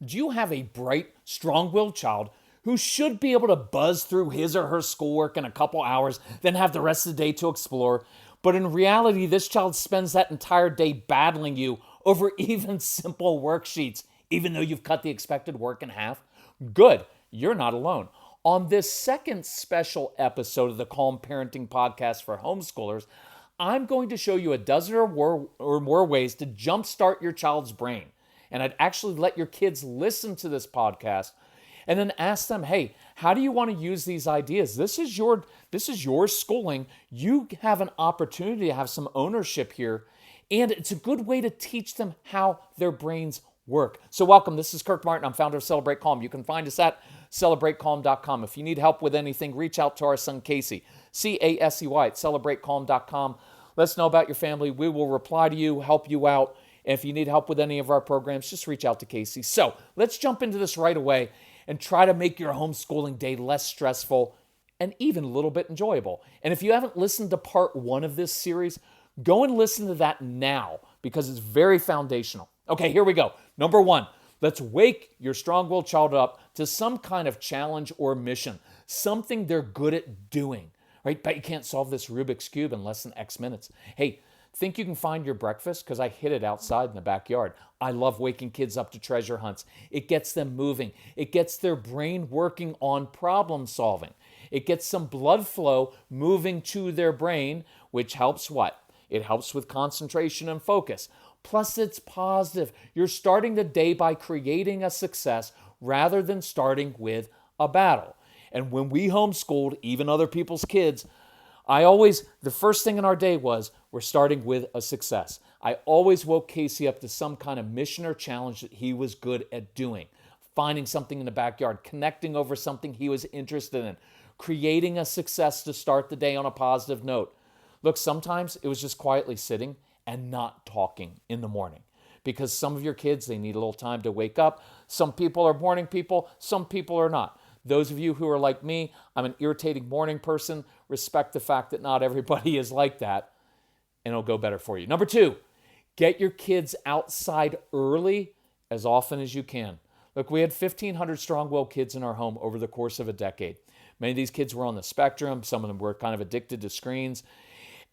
Do you have a bright, strong-willed child who should be able to buzz through his or her schoolwork in a couple hours, then have the rest of the day to explore? But in reality, this child spends that entire day battling you over even simple worksheets, even though you've cut the expected work in half? Good, you're not alone. On this second special episode of the Calm Parenting Podcast for Homeschoolers, I'm going to show you a dozen or more ways to jumpstart your child's brain. And I'd actually let your kids listen to this podcast and then ask them, hey, how do you want to use these ideas? This is your schooling. You have an opportunity to have some ownership here, and it's a good way to teach them how their brains work. So welcome, this is Kirk Martin. I'm founder of Celebrate Calm. You can find us at celebratecalm.com. If you need help with anything, reach out to our son Casey, Casey at celebratecalm.com. Let us know about your family. We will reply to you, help you out. And if you need help with any of our programs, just reach out to Casey. So let's jump into this right away and try to make your homeschooling day less stressful and even a little bit enjoyable. And if you haven't listened to part 1 of this series, go and listen to that now because it's very foundational. Okay, here we go. Number 1, let's wake your strong-willed child up to some kind of challenge or mission, something they're good at doing, right? Bet you can't solve this Rubik's Cube in less than X minutes. Hey, think you can find your breakfast? Because I hid it outside in the backyard. I love waking kids up to treasure hunts. It gets them moving. It gets their brain working on problem solving. It gets some blood flow moving to their brain, which helps what? It helps with concentration and focus. Plus, it's positive. You're starting the day by creating a success rather than starting with a battle. And when we homeschooled, even other people's kids, the first thing in our day was, we're starting with a success. I always woke Casey up to some kind of mission or challenge that he was good at doing. Finding something in the backyard, connecting over something he was interested in, creating a success to start the day on a positive note. Look, sometimes it was just quietly sitting and not talking in the morning. Because some of your kids, they need a little time to wake up. Some people are morning people, some people are not. Those of you who are like me, I'm an irritating morning person. Respect the fact that not everybody is like that, and it'll go better for you. Number 2, get your kids outside early as often as you can. Look, we had 1,500 strong-willed kids in our home over the course of a decade. Many of these kids were on the spectrum. Some of them were kind of addicted to screens.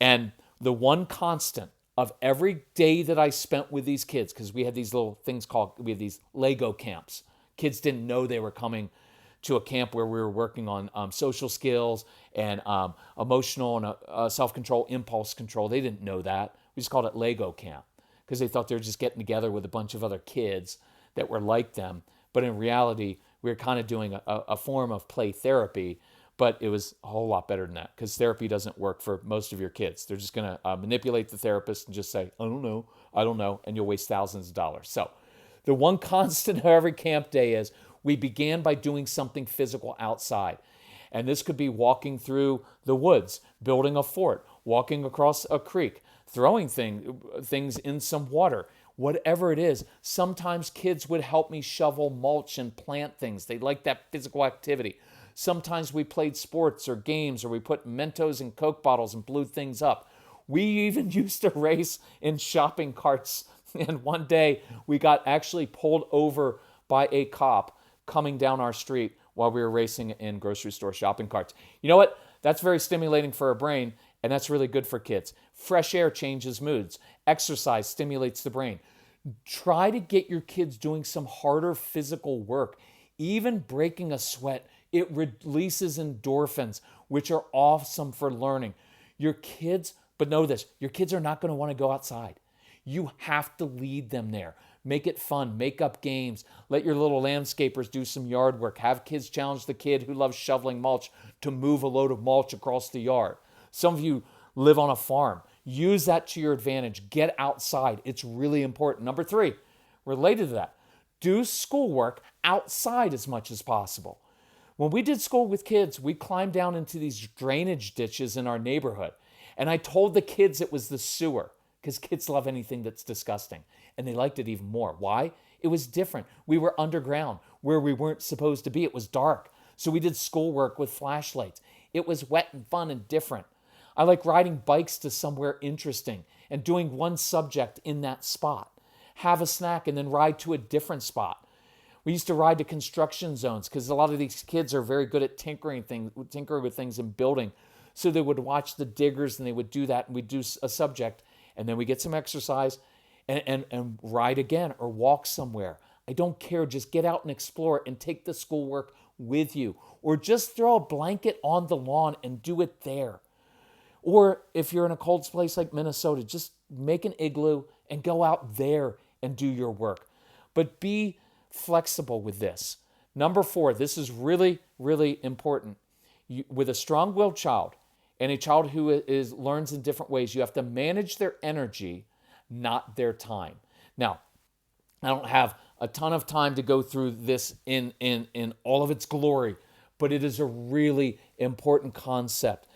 And the one constant of every day that I spent with these kids, because we had these little things we had these Lego camps. Kids didn't know they were coming to a camp where we were working on social skills and emotional and self-control, impulse control. They didn't know that. We just called it Lego camp because they thought they were just getting together with a bunch of other kids that were like them. But in reality, we were kind of doing a form of play therapy, but it was a whole lot better than that because therapy doesn't work for most of your kids. They're just going to manipulate the therapist and just say, I don't know, and you'll waste thousands of dollars. So the one constant of every camp day is we began by doing something physical outside. And this could be walking through the woods, building a fort, walking across a creek, throwing things in some water. Whatever it is, sometimes kids would help me shovel mulch and plant things. They like that physical activity. Sometimes we played sports or games, or we put Mentos in Coke bottles and blew things up. We even used to race in shopping carts. And one day we got actually pulled over by a cop coming down our street while we were racing in grocery store shopping carts. You know what? That's very stimulating for our brain, and that's really good for kids. Fresh air changes moods. Exercise stimulates the brain. Try to get your kids doing some harder physical work. Even breaking a sweat, it releases endorphins, which are awesome for learning. But know this, your kids are not going to want to go outside. You have to lead them there. Make it fun. Make up games. Let your little landscapers do some yard work. Have kids challenge the kid who loves shoveling mulch to move a load of mulch across the yard. Some of you live on a farm. Use that to your advantage. Get outside. It's really important. Number 3, related to that, do schoolwork outside as much as possible. When we did school with kids, we climbed down into these drainage ditches in our neighborhood. And I told the kids it was the sewer because kids love anything that's disgusting. And they liked it even more. Why? It was different. We were underground where we weren't supposed to be. It was dark. So we did schoolwork with flashlights. It was wet and fun and different. I like riding bikes to somewhere interesting and doing one subject in that spot. Have a snack and then ride to a different spot. We used to ride to construction zones because a lot of these kids are very good at tinkering with things and building. So they would watch the diggers and they would do that, and we'd do a subject, and then we get some exercise and ride again or walk somewhere. I don't care. Just get out and explore and take the schoolwork with you. Or just throw a blanket on the lawn and do it there. Or if you're in a cold place like Minnesota, just make an igloo and go out there and do your work. But be flexible with this. Number 4, this is really, really important. With a strong-willed child and a child who learns in different ways, you have to manage their energy, not their time. Now, I don't have a ton of time to go through this in all of its glory, but it is a really important concept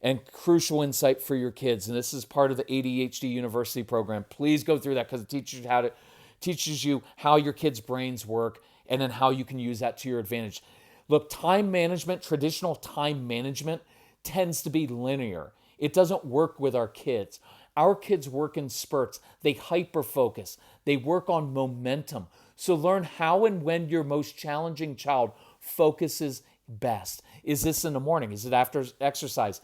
and crucial insight for your kids. And this is part of the ADHD University program. Please go through that because it teaches you how your kids' brains work and then how you can use that to your advantage. Look, time management, traditional time management tends to be linear. It doesn't work with our kids. Our kids work in spurts. They hyper-focus. They work on momentum. So learn how and when your most challenging child focuses best. Is this in the morning? Is it after exercise?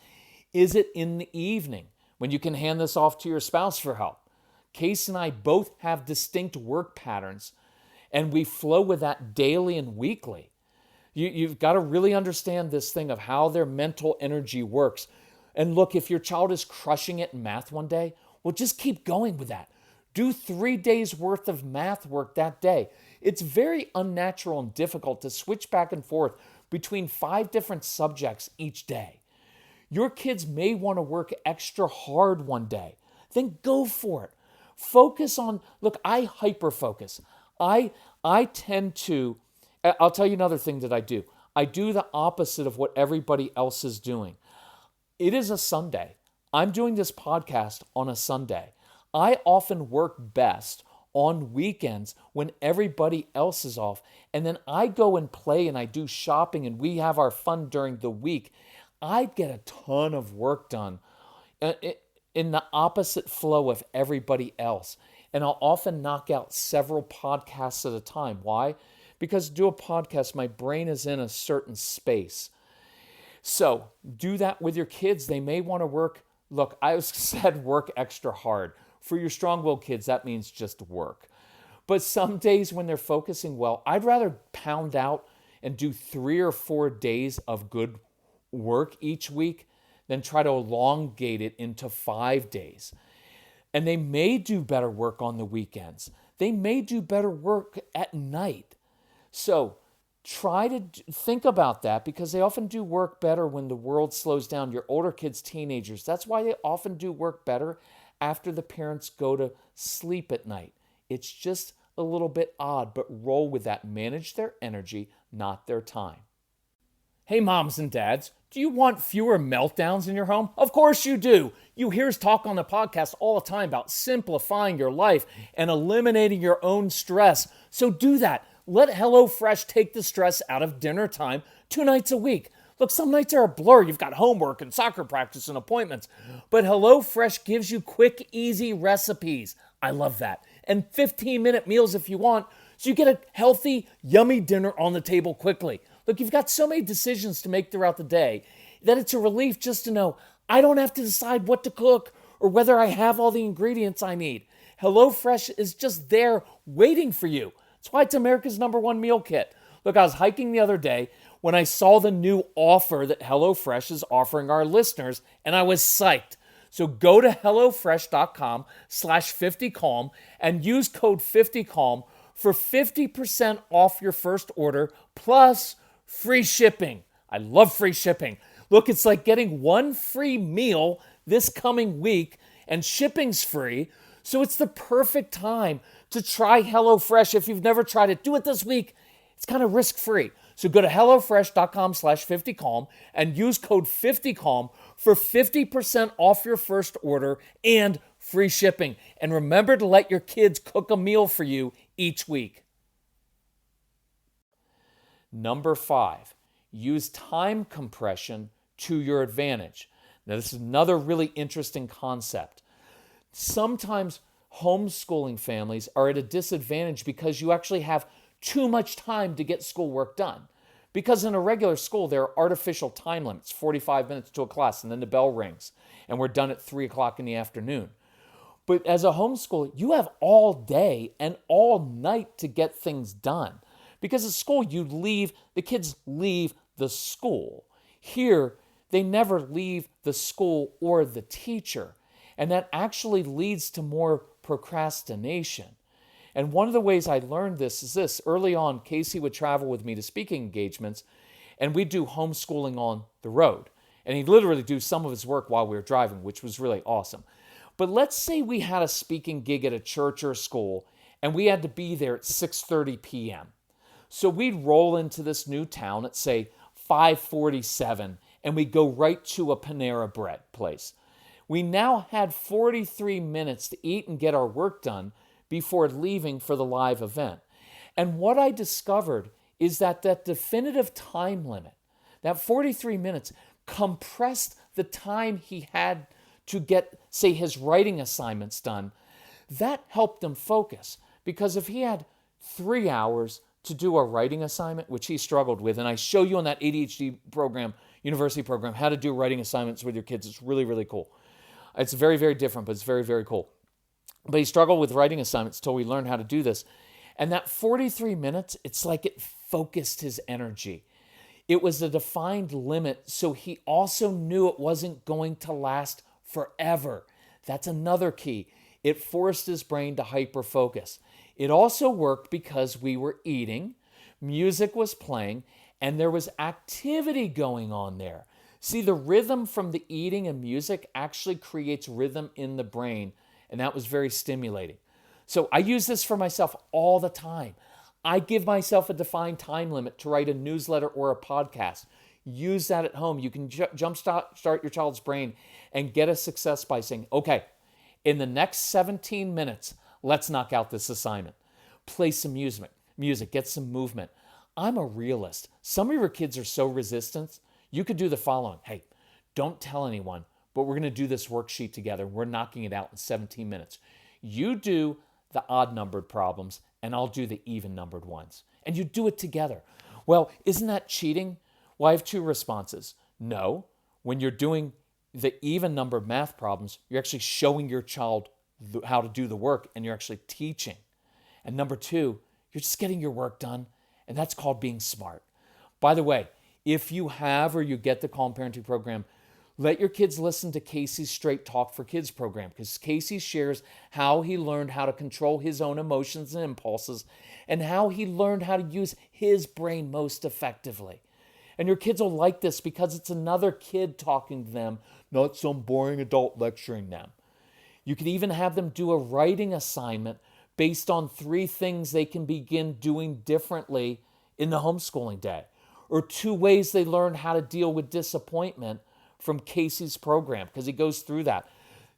Is it in the evening when you can hand this off to your spouse for help? Case and I both have distinct work patterns, and we flow with that daily and weekly. You've got to really understand this thing of how their mental energy works. And look, if your child is crushing it in math one day, well, just keep going with that. Do 3 days worth of math work that day. It's very unnatural and difficult to switch back and forth between 5 different subjects each day. Your kids may want to work extra hard one day. Then go for it. Focus on, look, I hyper-focus. I tend to, I'll tell you another thing that I do. I do the opposite of what everybody else is doing. It is a Sunday. I'm doing this podcast on a Sunday. I often work best on weekends when everybody else is off. And then I go and play and I do shopping and we have our fun during the week. I get a ton of work done in the opposite flow of everybody else. And I'll often knock out several podcasts at a time. Why? Because to do a podcast, my brain is in a certain space. So do that with your kids. They may want to work. Look, I said work extra hard. For your strong-willed kids, that means just work. But some days when they're focusing well, I'd rather pound out and do 3 or 4 days of good work each week than try to elongate it into 5 days. And they may do better work on the weekends. They may do better work at night. So try to think about that because they often do work better when the world slows down. Your older kids, teenagers, that's why they often do work better after the parents go to sleep at night. It's just a little bit odd, but roll with that. Manage their energy, not their time. Hey, moms and dads, do you want fewer meltdowns in your home? Of course you do. You hear us talk on the podcast all the time about simplifying your life and eliminating your own stress. So do that. Let HelloFresh take the stress out of dinner time 2 nights a week. Look, some nights are a blur. You've got homework and soccer practice and appointments. But HelloFresh gives you quick, easy recipes. I love that. And 15-minute meals if you want, so you get a healthy, yummy dinner on the table quickly. Look, you've got so many decisions to make throughout the day that it's a relief just to know I don't have to decide what to cook or whether I have all the ingredients I need. HelloFresh is just there waiting for you. That's why it's America's #1 meal kit. Look, I was hiking the other day when I saw the new offer that HelloFresh is offering our listeners, and I was psyched. So go to HelloFresh.com/50calm and use code 50calm for 50% off your first order plus free shipping. I love free shipping. Look, it's like getting 1 free meal this coming week, and shipping's free. So it's the perfect time to try HelloFresh. If you've never tried it, do it this week. It's kind of risk-free. So go to HelloFresh.com/50calm and use code 50calm for 50% off your first order and free shipping. And remember to let your kids cook a meal for you each week. Number 5, use time compression to your advantage. Now, this is another really interesting concept. Sometimes homeschooling families are at a disadvantage because you actually have too much time to get schoolwork done. Because in a regular school, there are artificial time limits, 45 minutes to a class, and then the bell rings, and we're done at 3 o'clock in the afternoon. But as a homeschool, you have all day and all night to get things done. Because at school, the kids leave the school. Here, they never leave the school or the teacher. And that actually leads to more procrastination. And one of the ways I learned this is this. Early on, Casey would travel with me to speaking engagements, and we'd do homeschooling on the road. And he'd literally do some of his work while we were driving, which was really awesome. But let's say we had a speaking gig at a church or a school, and we had to be there at 6:30 p.m. So we'd roll into this new town at, say, 5:47, and we'd go right to a Panera Bread place. We now had 43 minutes to eat and get our work done before leaving for the live event. And what I discovered is that definitive time limit, that 43 minutes, compressed the time he had to get, say, his writing assignments done. That helped him focus, because if he had 3 hours to do a writing assignment, which he struggled with, and I show you on that ADHD program, university program, how to do writing assignments with your kids. It's really, really cool. It's very, very different, but it's very, very cool. But he struggled with writing assignments until we learned how to do this. And that 43 minutes, it's like it focused his energy. It was a defined limit, so he also knew it wasn't going to last forever. That's another key. It forced his brain to hyper-focus. It also worked because we were eating, music was playing, and there was activity going on there. See, the rhythm from the eating and music actually creates rhythm in the brain, and that was very stimulating. So I use this for myself all the time. I give myself a defined time limit to write a newsletter or a podcast. Use that at home. You can jumpstart your child's brain and get a success by saying, okay, in the next 17 minutes, let's knock out this assignment. Play some music, get some movement. I'm a realist. Some of your kids are so resistant. You could do the following. Hey, don't tell anyone, but we're going to do this worksheet together. We're knocking it out in 17 minutes. You do the odd-numbered problems, and I'll do the even-numbered ones. And you do it together. Well, isn't that cheating? Well, I have two responses. No. When you're doing the even-numbered math problems, you're actually showing your child how to do the work, and you're actually teaching. And number two, you're just getting your work done, and that's called being smart. By the way, if you have or you get the Calm Parenting program, let your kids listen to Casey's Straight Talk for Kids program, because Casey shares how he learned how to control his own emotions and impulses and how he learned how to use his brain most effectively. And your kids will like this because it's another kid talking to them, not some boring adult lecturing them. You could even have them do a writing assignment based on 3 things they can begin doing differently in the homeschooling day, or 2 ways they learn how to deal with disappointment from Casey's program, because he goes through that.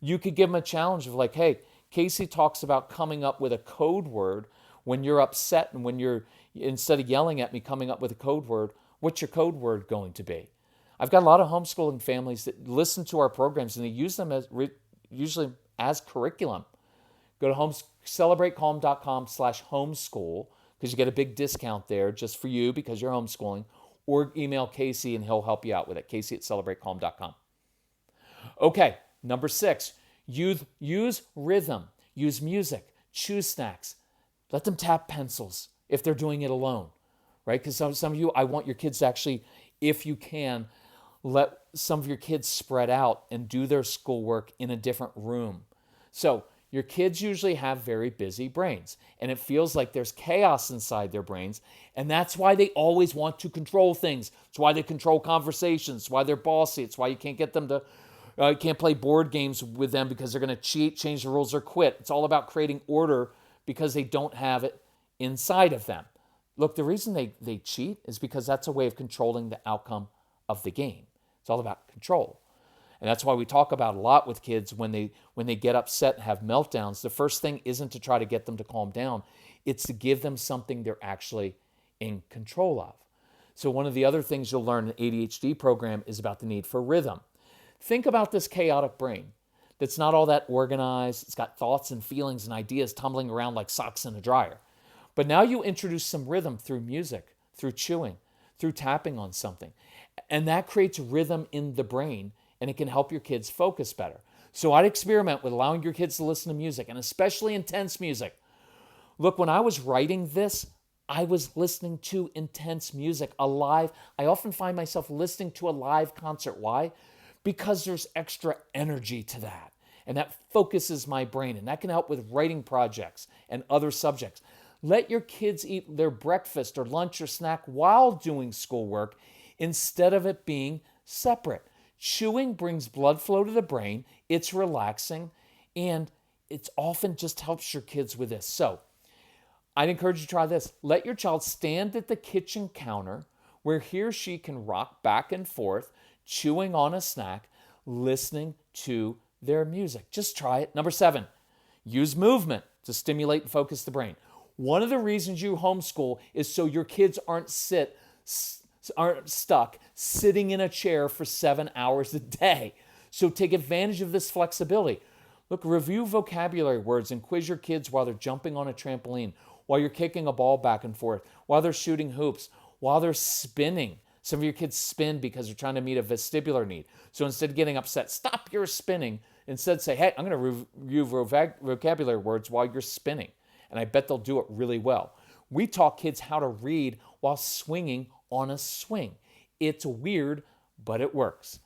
You could give them a challenge of like, hey, Casey talks about coming up with a code word when you're upset, and when you're, instead of yelling at me, coming up with a code word, what's your code word going to be? I've got a lot of homeschooling families that listen to our programs and they use them as usually as curriculum. Go to celebratecalm.com/homeschool, because you get a big discount there just for you because you're homeschooling, or email Casey and he'll help you out with it, Casey@celebratecalm.com. Okay, number 6, use rhythm, use music, choose snacks. Let them tap pencils if they're doing it alone, right? Because some of you, I want your kids to actually, if you can, let some of your kids spread out and do their schoolwork in a different room. So your kids usually have very busy brains, and it feels like there's chaos inside their brains, and that's why they always want to control things. It's why they control conversations. It's why they're bossy. It's why you can't get them to, you can't play board games with them because they're going to cheat, change the rules, or quit. It's all about creating order because they don't have it inside of them. Look, the reason they cheat is because that's a way of controlling the outcome of the game. It's all about control. And that's why we talk about a lot with kids when they get upset and have meltdowns. The first thing isn't to try to get them to calm down. It's to give them something they're actually in control of. So one of the other things you'll learn in the ADHD program is about the need for rhythm. Think about this chaotic brain that's not all that organized. It's got thoughts and feelings and ideas tumbling around like socks in a dryer. But now you introduce some rhythm through music, through chewing, through tapping on something. And that creates rhythm in the brain, and it can help your kids focus better. So I'd experiment with allowing your kids to listen to music, and especially intense music. Look, when I was writing this, I was listening to intense music, a live. I often find myself listening to a live concert. Why? Because there's extra energy to that. And that focuses my brain. And that can help with writing projects and other subjects. Let your kids eat their breakfast or lunch or snack while doing schoolwork instead of it being separate. Chewing brings blood flow to the brain. It's relaxing. And it's often just helps your kids with this. So I'd encourage you to try this. Let your child stand at the kitchen counter where he or she can rock back and forth, chewing on a snack, listening to their music. Just try it. Number 7, use movement to stimulate and focus the brain. One of the reasons you homeschool is so your kids aren't stuck sitting in a chair for 7 hours a day. So take advantage of this flexibility. Look, review vocabulary words and quiz your kids while they're jumping on a trampoline, while you're kicking a ball back and forth, while they're shooting hoops, while they're spinning. Some of your kids spin because they're trying to meet a vestibular need. So instead of getting upset, stop your spinning. Instead say, hey, I'm going to review vocabulary words while you're spinning. And I bet they'll do it really well. We taught kids how to read while swinging on a swing. It's weird, but it works.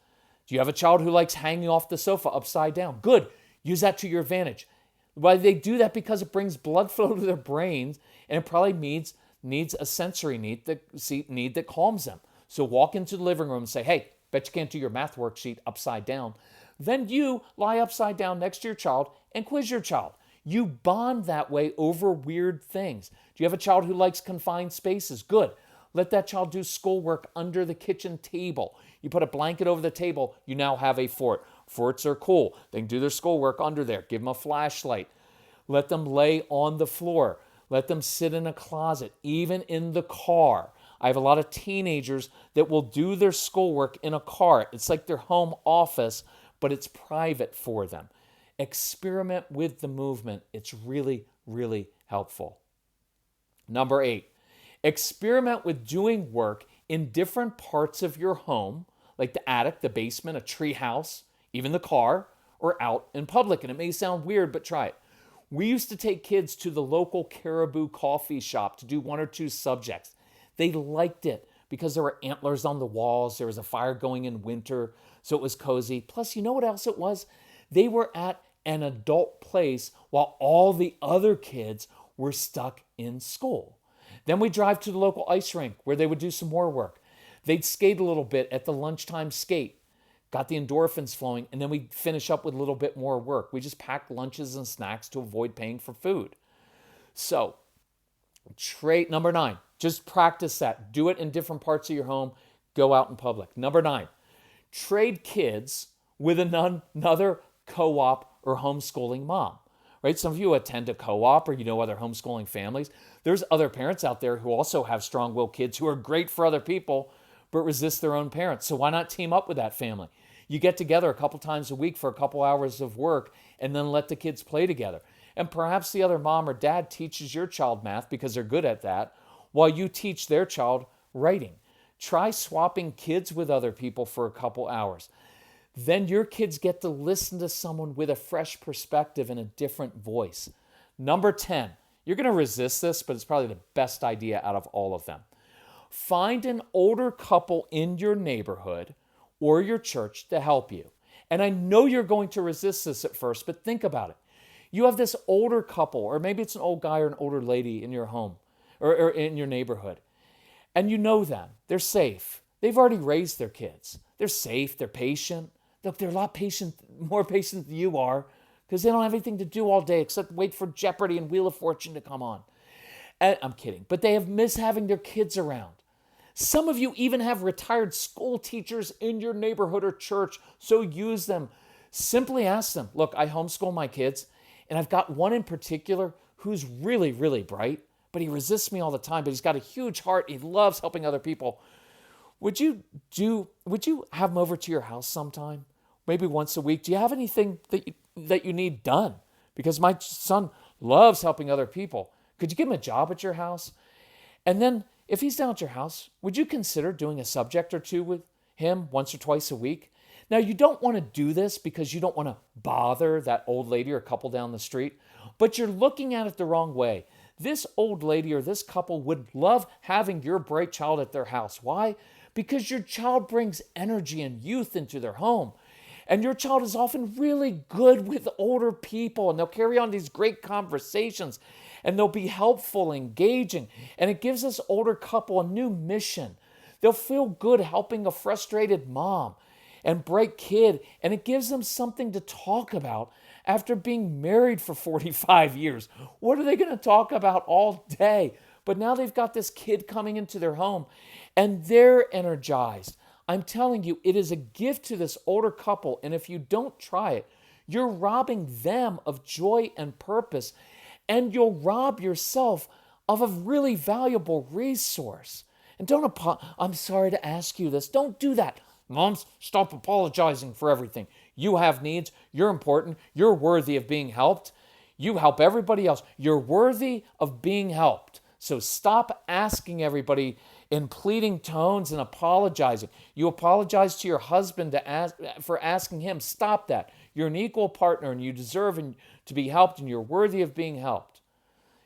Do you have a child who likes hanging off the sofa upside down? Good. Use that to your advantage. Why they do that? Because it brings blood flow to their brains, and it probably needs a sensory need that calms them. So walk into the living room and say, hey, bet you can't do your math worksheet upside down. Then you lie upside down next to your child and quiz your child. You bond that way over weird things. Do you have a child who likes confined spaces? Good. Let that child do schoolwork under the kitchen table. You put a blanket over the table, you now have a fort. Forts are cool. They can do their schoolwork under there. Give them a flashlight. Let them lay on the floor. Let them sit in a closet, even in the car. I have a lot of teenagers that will do their schoolwork in a car. It's like their home office, but it's private for them. Experiment with the movement. It's really, really helpful. Number 8, experiment with doing work in different parts of your home, like the attic, the basement, a tree house, even the car, or out in public. And it may sound weird, but try it. We used to take kids to the local Caribou coffee shop to do 1 or 2 subjects. They liked it because there were antlers on the walls. There was a fire going in winter, so it was cozy. Plus, you know what else it was? They were at an adult place while all the other kids were stuck in school. Then we drive to the local ice rink where they would do some more work. They'd skate a little bit at the lunchtime skate, got the endorphins flowing, and then we'd finish up with a little bit more work. We just packed lunches and snacks to avoid paying for food. So, number 9, just practice that. Do it in different parts of your home. Go out in public. Number 9, trade kids with another co-op or homeschooling mom. Right? Some of you attend a co-op or you know other homeschooling families. There's other parents out there who also have strong-willed kids who are great for other people but resist their own parents. So why not team up with that family? You get together a couple times a week for a couple hours of work and then let the kids play together. And perhaps the other mom or dad teaches your child math because they're good at that, while you teach their child writing. Try swapping kids with other people for a couple hours. Then your kids get to listen to someone with a fresh perspective and a different voice. Number 10, you're going to resist this, but it's probably the best idea out of all of them. Find an older couple in your neighborhood or your church to help you. And I know you're going to resist this at first, but think about it. You have this older couple, or maybe it's an old guy or an older lady in your home or in your neighborhood. And you know them. They're safe. They've already raised their kids. They're safe. They're patient. Look, they're a lot more patient than you are because they don't have anything to do all day except wait for Jeopardy and Wheel of Fortune to come on. And I'm kidding, but they have missed having their kids around. Some of you even have retired school teachers in your neighborhood or church, so use them. Simply ask them, look, I homeschool my kids, and I've got one in particular who's really, really bright, but he resists me all the time, but he's got a huge heart. He loves helping other people. Would you have him over to your house sometime? Maybe once a week. Do you have anything that you need done? Because my son loves helping other people. Could you give him a job at your house? And then if he's down at your house, would you consider doing a subject or two with him once or twice a week? Now, you don't want to do this because you don't want to bother that old lady or couple down the street, but you're looking at it the wrong way. This old lady or this couple would love having your bright child at their house. Why? Because your child brings energy and youth into their home. And your child is often really good with older people, and they'll carry on these great conversations, and they'll be helpful, engaging, and it gives this older couple a new mission. They'll feel good helping a frustrated mom and bright kid, and it gives them something to talk about after being married for 45 years. What are they going to talk about all day? But now they've got this kid coming into their home, and they're energized. I'm telling you, it is a gift to this older couple, and if you don't try it, you're robbing them of joy and purpose, and you'll rob yourself of a really valuable resource. And I'm sorry to ask you this. Don't do that. Moms, stop apologizing for everything. You have needs. You're important. You're worthy of being helped. You help everybody else. You're worthy of being helped. So stop asking everybody in pleading tones and apologizing. You apologize to your husband for asking him. Stop that. You're an equal partner and you deserve to be helped and you're worthy of being helped.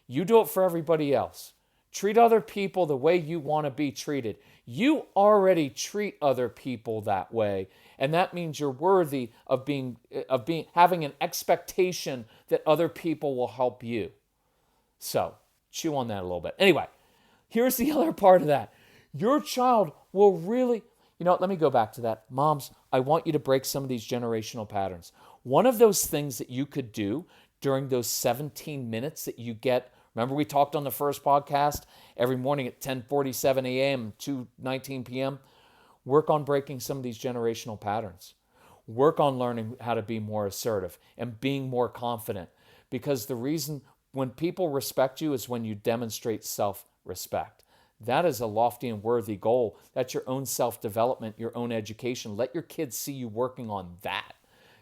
You do it for everybody else. Treat other people the way you want to be treated. You already treat other people that way, and that means you're worthy of having an expectation that other people will help you. So, chew on that a little bit. Anyway, here's the other part of that. Your child will really, let me go back to that. Moms, I want you to break some of these generational patterns. One of those things that you could do during those 17 minutes that you get, remember we talked on the first podcast, every morning at 10:47 a.m. to 2:19 p.m., work on breaking some of these generational patterns. Work on learning how to be more assertive and being more confident, because the reason when people respect you is when you demonstrate self-respect. That is a lofty and worthy goal. That's your own self-development, your own education. Let your kids see you working on that,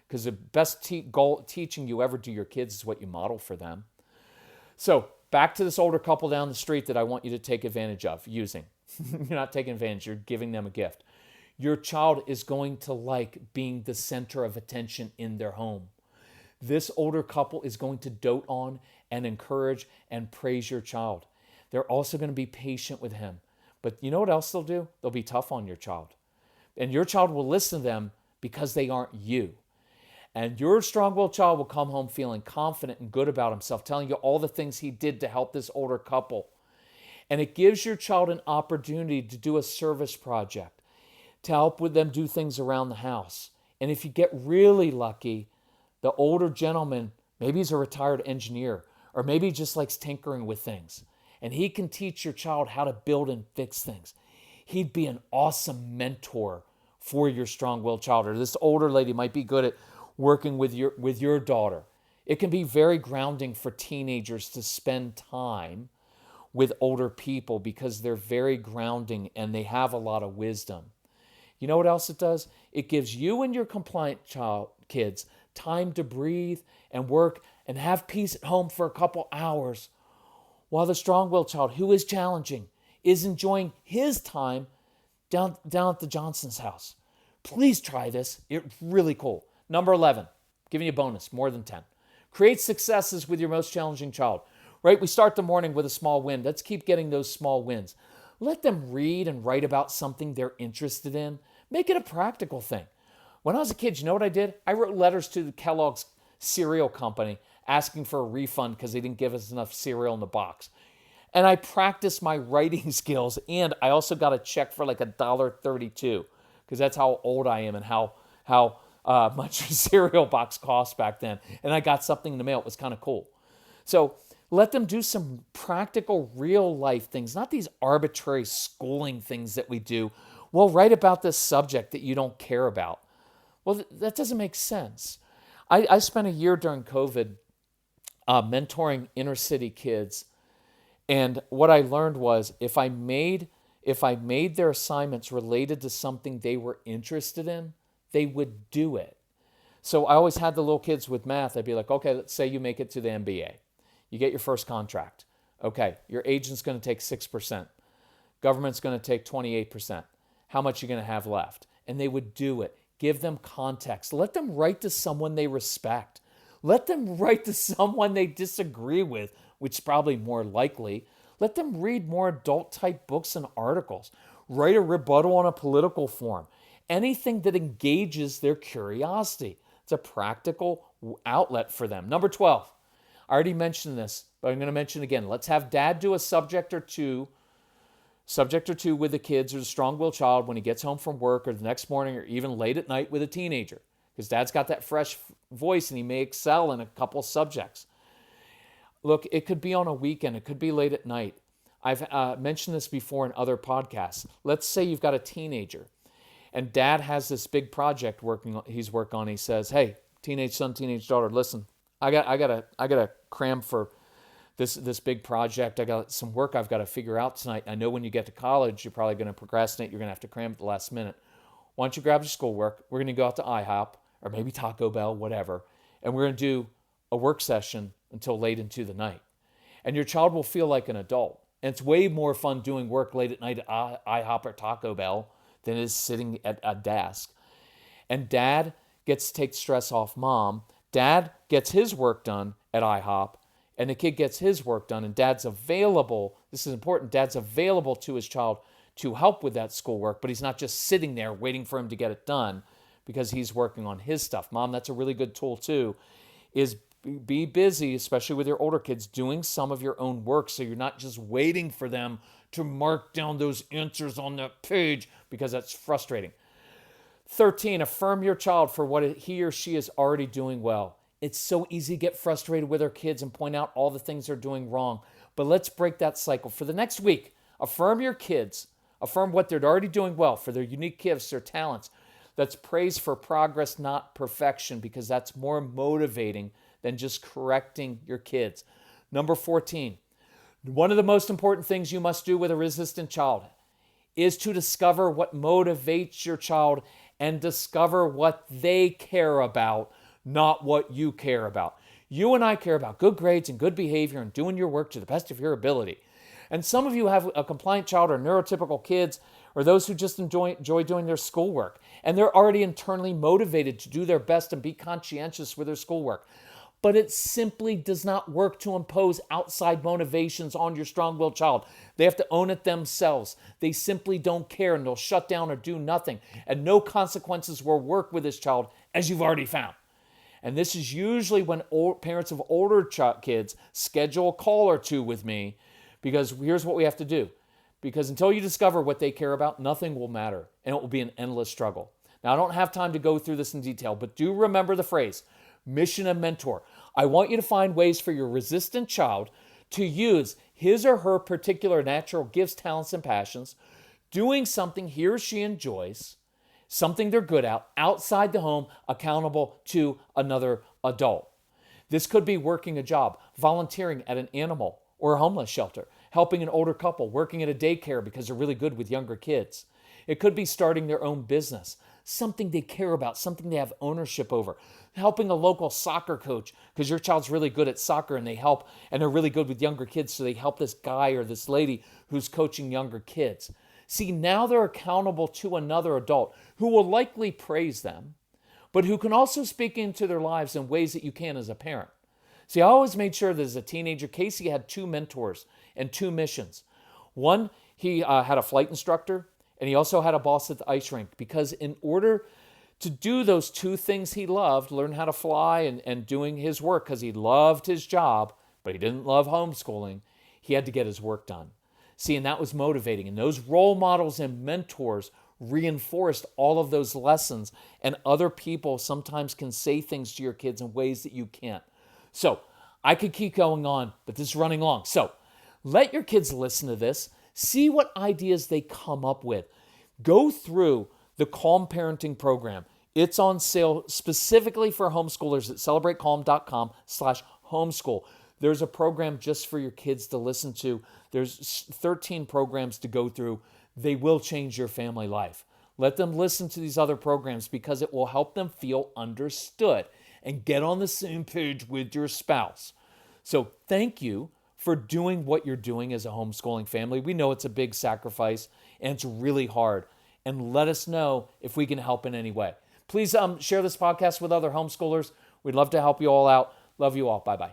because the best teaching you ever do your kids is what you model for them. So back to this older couple down the street that I want you to take advantage of using. You're not taking advantage, you're giving them a gift. Your child is going to like being the center of attention in their home. This older couple is going to dote on and encourage and praise your child. They're also going to be patient with him. But you know what else they'll do? They'll be tough on your child. And your child will listen to them because they aren't you. And your strong-willed child will come home feeling confident and good about himself, telling you all the things he did to help this older couple. And it gives your child an opportunity to do a service project, to help with them do things around the house. And if you get really lucky, the older gentleman, maybe he's a retired engineer, or maybe he just likes tinkering with things, and he can teach your child how to build and fix things. He'd be an awesome mentor for your strong-willed child. Or this older lady might be good at working with your daughter. It can be very grounding for teenagers to spend time with older people because they're very grounding and they have a lot of wisdom. You know what else it does? It gives you and your compliant kids time to breathe and work and have peace at home for a couple hours, while the strong-willed child, who is challenging, is enjoying his time down at the Johnson's house. Please try this. It's really cool. Number 11, giving you a bonus, more than 10. Create successes with your most challenging child. Right? We start the morning with a small win. Let's keep getting those small wins. Let them read and write about something they're interested in. Make it a practical thing. When I was a kid, you know what I did? I wrote letters to the Kellogg's cereal company asking for a refund because they didn't give us enough cereal in the box. And I practiced my writing skills, and I also got a check for like $1.32 because that's how old I am and how much a cereal box cost back then. And I got something in the mail. It was kind of cool. So let them do some practical, real-life things, not these arbitrary schooling things that we do. Well, write about this subject that you don't care about. Well, that doesn't make sense. I spent a year during COVID mentoring inner city kids, and what I learned was if I made their assignments related to something they were interested in, they would do it. So I always had the little kids with math. I'd be like, okay, let's say you make it to the MBA. You get your first contract. Okay, your agent's going to take 6%. Government's going to take 28%. How much are you going to have left? And they would do it. Give them context. Let them write to someone they respect. Let them write to someone they disagree with, which is probably more likely. Let them read more adult-type books and articles. Write a rebuttal on a political forum. Anything that engages their curiosity. It's a practical outlet for them. Number 12. I already mentioned this, but I'm going to mention it again. Let's have dad do a subject or two with the kids or the strong-willed child when he gets home from work or the next morning or even late at night with a teenager. Because dad's got that fresh voice and he may excel in a couple subjects. Look, it could be on a weekend. It could be late at night. I've mentioned this before in other podcasts. Let's say you've got a teenager and dad has this big project he's working on. He says, hey, teenage son, teenage daughter, listen, I gotta cram for this big project. I got some work I've got to figure out tonight. I know when you get to college, you're probably going to procrastinate. You're going to have to cram at the last minute. Why don't you grab your schoolwork? We're going to go out to IHOP or maybe Taco Bell, whatever, and we're going to do a work session until late into the night. And your child will feel like an adult. And it's way more fun doing work late at night at IHOP or Taco Bell than it is sitting at a desk. And dad gets to take stress off mom. Dad gets his work done at IHOP, and the kid gets his work done, and dad's available. This is important. Dad's available to his child to help with that schoolwork, but he's not just sitting there waiting for him to get it done because he's working on his stuff. Mom, that's a really good tool too, is be busy, especially with your older kids, doing some of your own work so you're not just waiting for them to mark down those answers on that page because that's frustrating. 13, affirm your child for what he or she is already doing well. It's so easy to get frustrated with our kids and point out all the things they're doing wrong. But let's break that cycle. For the next week, affirm your kids. Affirm what they're already doing well for their unique gifts, their talents. Let's praise for progress, not perfection, because that's more motivating than just correcting your kids. Number 14, one of the most important things you must do with a resistant child is to discover what motivates your child and discover what they care about, not what you care about. You and I care about good grades and good behavior and doing your work to the best of your ability. And some of you have a compliant child or neurotypical kids or those who just enjoy doing their schoolwork. And they're already internally motivated to do their best and be conscientious with their schoolwork. But it simply does not work to impose outside motivations on your strong-willed child. They have to own it themselves. They simply don't care and they'll shut down or do nothing. And no consequences will work with this child, as you've already found. And this is usually when parents of older kids schedule a call or two with me, because here's what we have to do. Because until you discover what they care about, nothing will matter, and it will be an endless struggle. Now, I don't have time to go through this in detail, but do remember the phrase, mission and mentor. I want you to find ways for your resistant child to use his or her particular natural gifts, talents, and passions, doing something he or she enjoys, something they're good at, outside the home, accountable to another adult. This could be working a job, volunteering at an animal or a homeless shelter, helping an older couple, working at a daycare because they're really good with younger kids. It could be starting their own business, something they care about, something they have ownership over, helping a local soccer coach because your child's really good at soccer and they're really good with younger kids, so they help this guy or this lady who's coaching younger kids. See, now they're accountable to another adult who will likely praise them, but who can also speak into their lives in ways that you can as a parent. See, I always made sure that as a teenager, Casey had 2 mentors and 2 missions. One, he had a flight instructor, and he also had a boss at the ice rink, because in order to do those 2 things he loved, learn how to fly and doing his work, because he loved his job, but he didn't love homeschooling, he had to get his work done. See, and that was motivating. And those role models and mentors reinforced all of those lessons. And other people sometimes can say things to your kids in ways that you can't. So I could keep going on, but this is running long. So let your kids listen to this. See what ideas they come up with. Go through the Calm Parenting program. It's on sale specifically for homeschoolers at celebratecalm.com/homeschool. There's a program just for your kids to listen to. There's 13 programs to go through. They will change your family life. Let them listen to these other programs because it will help them feel understood and get on the same page with your spouse. So thank you for doing what you're doing as a homeschooling family. We know it's a big sacrifice and it's really hard. And let us know if we can help in any way. Please share this podcast with other homeschoolers. We'd love to help you all out. Love you all. Bye-bye.